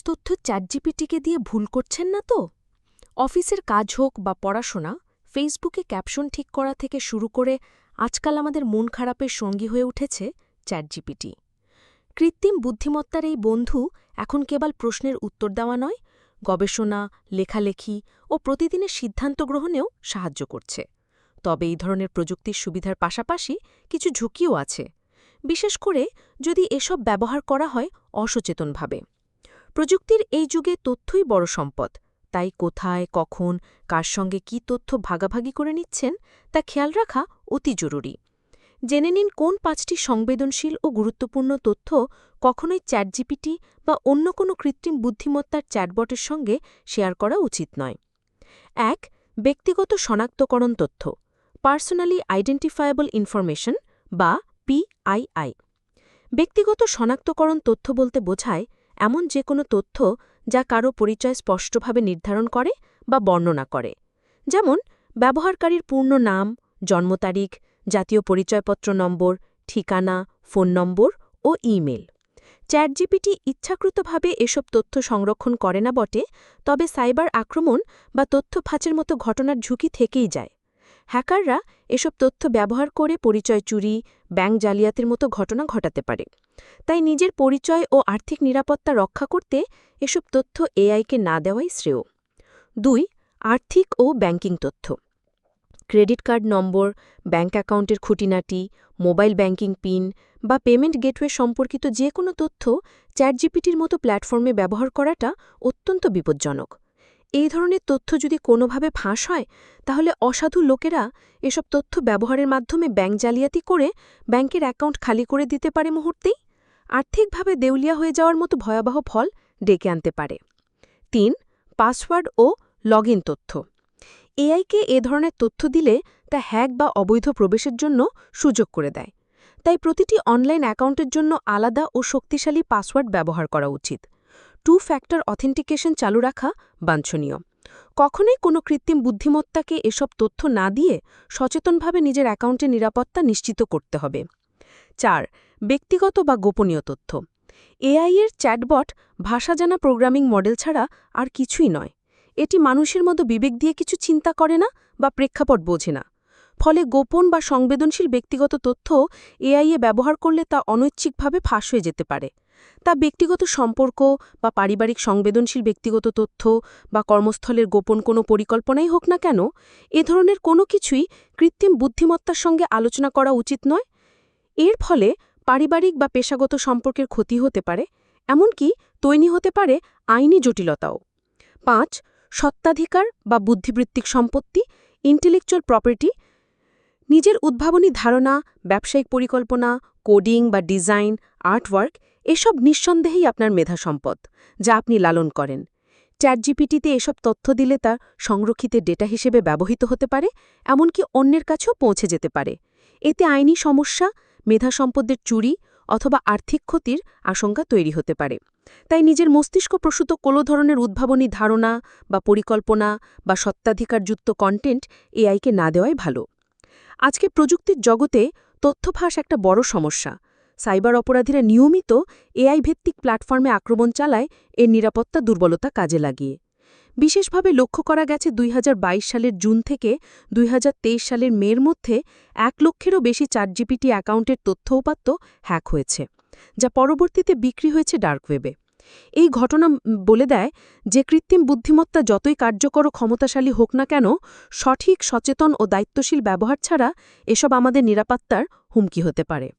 তথ্য চ্যাটজিপিটিকে দিয়ে ভুল করছেন না তো? অফিসের কাজ হোক বা পড়াশোনা, ফেসবুকে ক্যাপশন ঠিক করা থেকে শুরু করে আজকাল আমাদের মন খারাপের সঙ্গী হয়ে উঠেছে চ্যাটজিপিটি। কৃত্রিম বুদ্ধিমত্তার এই বন্ধু এখন কেবল প্রশ্নের উত্তর দেওয়া নয়, গবেষণা, লেখালেখি ও প্রতিদিনের সিদ্ধান্ত গ্রহণেও সাহায্য করছে। তবে এই ধরনের প্রযুক্তির সুবিধার পাশাপাশি কিছু ঝুঁকিও আছে, বিশেষ করে যদি এসব ব্যবহার করা হয় অসচেতনভাবে। প্রযুক্তির এই যুগে তথ্যই বড় সম্পদ, তাই কোথায়, কখন, কার সঙ্গে কী তথ্য ভাগাভাগি করে নিচ্ছেন তা খেয়াল রাখা অতি জরুরি। জেনে নিন কোন ৫টি সংবেদনশীল ও গুরুত্বপূর্ণ তথ্য কখনোই চ্যাটজিপিটি বা অন্য কোনো কৃত্রিম বুদ্ধিমত্তার চ্যাটবটের সঙ্গে শেয়ার করা উচিত নয়। ১. ব্যক্তিগত শনাক্তকরণ তথ্য, পার্সোনালি আইডেন্টিফায়েবল ইনফরমেশন বা পিআইআই। ব্যক্তিগত শনাক্তকরণ তথ্য বলতে বোঝায় এমন যে কোনো তথ্য যা কারও পরিচয় স্পষ্টভাবে নির্ধারণ করে বা বর্ণনা করে, যেমন ব্যবহারকারীর পূর্ণ নাম, জন্ম তারিখ, জাতীয় পরিচয়পত্র নম্বর, ঠিকানা, ফোন নম্বর ও ইমেল। চ্যাটজিপিটি ইচ্ছাকৃতভাবে এসব তথ্য সংরক্ষণ করে না বটে, তবে সাইবার আক্রমণ বা তথ্য ফাঁসের মতো ঘটনার ঝুঁকি থেকেই যায়। হ্যাকাররা এসব তথ্য ব্যবহার করে পরিচয় চুরি, ব্যাংক জালিয়াতির মতো ঘটনা ঘটাতে পারে। তাই নিজের পরিচয় ও আর্থিক নিরাপত্তা রক্ষা করতে এসব তথ্য এআইকে না দেওয়াই শ্রেয়। ২. আর্থিক ও ব্যাংকিং তথ্য, ক্রেডিট কার্ড নম্বর, ব্যাংক অ্যাকাউন্টের খুঁটিনাটি, মোবাইল ব্যাংকিং পিন বা পেমেন্ট গেটওয়ে সম্পর্কিত যে কোনো তথ্য চ্যাটজিপিটির মতো প্ল্যাটফর্মে ব্যবহার করাটা অত্যন্ত বিপজ্জনক। এই ধরনের তথ্য যদি কোনোভাবে ফাঁস হয়, তাহলে অসাধু লোকেরা এসব তথ্য ব্যবহারের মাধ্যমে ব্যাংক জালিয়াতি করে ব্যাংকের অ্যাকাউন্ট খালি করে দিতে পারে মুহূর্তেই। আর্থিকভাবে দেউলিয়া হয়ে যাওয়ার মতো ভয়াবহ ফল ডেকে আনতে পারে। ৩. পাসওয়ার্ড ও লগইন তথ্য, এআইকে এ ধরনের তথ্য দিলে তা হ্যাক বা অবৈধ প্রবেশের জন্য সুযোগ করে দেয়। তাই প্রতিটি অনলাইন অ্যাকাউন্টের জন্য আলাদা ও শক্তিশালী পাসওয়ার্ড ব্যবহার করা উচিত। 2 ফ্যাক্টর অথেন্টিকেশন চালু রাখা বাঞ্ছনীয়। কখনোই কোনো কৃত্রিম বুদ্ধিমত্তাকে এসব তথ্য না দিয়ে সচেতনভাবে নিজের অ্যাকাউন্টের নিরাপত্তা নিশ্চিত করতে হবে। ৪. ব্যক্তিগত বা গোপনীয় তথ্য, এআই-এর চ্যাটবট ভাষা জানা প্রোগ্রামিং মডেল ছাড়া আর কিছুই নয়। এটি মানুষের মতো বিবেক দিয়ে কিছু চিন্তা করে না বা প্রেক্ষাপট বোঝে না। ফলে গোপন বা সংবেদনশীল ব্যক্তিগত তথ্য এআই-এ ব্যবহার করলে তা অনৈচ্ছিকভাবে ফাঁস হয়ে যেতে পারে। তা ব্যক্তিগত সম্পর্ক বা পারিবারিক সংবেদনশীল ব্যক্তিগত তথ্য বা কর্মস্থলের গোপন কোনো পরিকল্পনাই হোক না কেন, এ ধরনের কোনো কিছুই কৃত্রিম বুদ্ধিমত্তার সঙ্গে আলোচনা করা উচিত নয়। এর ফলে পারিবারিক বা পেশাগত সম্পর্কের ক্ষতি হতে পারে, এমনকি তৈরি হতে পারে আইনি জটিলতাও। ৫. সত্ত্বাধিকার বা বুদ্ধিবৃত্তিক সম্পত্তি, ইন্টেলেকচুয়াল প্রপার্টি, নিজের উদ্ভাবনী ধারণা, ব্যবসায়িক পরিকল্পনা, কোডিং বা ডিজাইন, আর্টওয়ার্ক এসব নিঃসন্দেহেই আপনার মেধা সম্পদ, যা আপনি লালন করেন। চ্যাটজিপিটিতে এসব তথ্য দিলে তা সংরক্ষিত ডেটা হিসেবে ব্যবহৃত হতে পারে, এমনকি অন্যের কাছেও পৌঁছে যেতে পারে। এতে আইনি সমস্যা, মেধা সম্পদের চুরি অথবা আর্থিক ক্ষতির আশঙ্কা তৈরি হতে পারে। তাই নিজের মস্তিষ্কপ্রসূত কোনো ধরনের উদ্ভাবনী ধারণা বা পরিকল্পনা বা সত্ত্বাধিকারযুক্ত কন্টেন্ট এআইকে না দেওয়াই ভালো। আজকে প্রযুক্তির জগতে তথ্য ফাঁস একটা বড় সমস্যা। সাইবার অপরাধীরা নিয়মিত এআই ভিত্তিক প্ল্যাটফর্মে আক্রমণ চালায় এর নিরাপত্তা দুর্বলতা কাজে লাগিয়ে। বিশেষভাবে লক্ষ্য করা গেছে ২০২২ সালের জুন থেকে ২০২৩ সালের মের মধ্যে ১ লক্ষেরও বেশি চ্যাটজিপিটি অ্যাকাউন্টের তথ্য-উপাত্ত হ্যাক হয়েছে, যা পরবর্তীতে বিক্রি হয়েছে ডার্ক ওয়েবে। এই ঘটনা বলে দেয় যে কৃত্রিম বুদ্ধিমত্তা যতই কার্যকর ও ক্ষমতাশালী হোক না কেন, সঠিক, সচেতন ও দায়িত্বশীল ব্যবহার ছাড়া এসব আমাদের নিরাপত্তার হুমকি হতে পারে।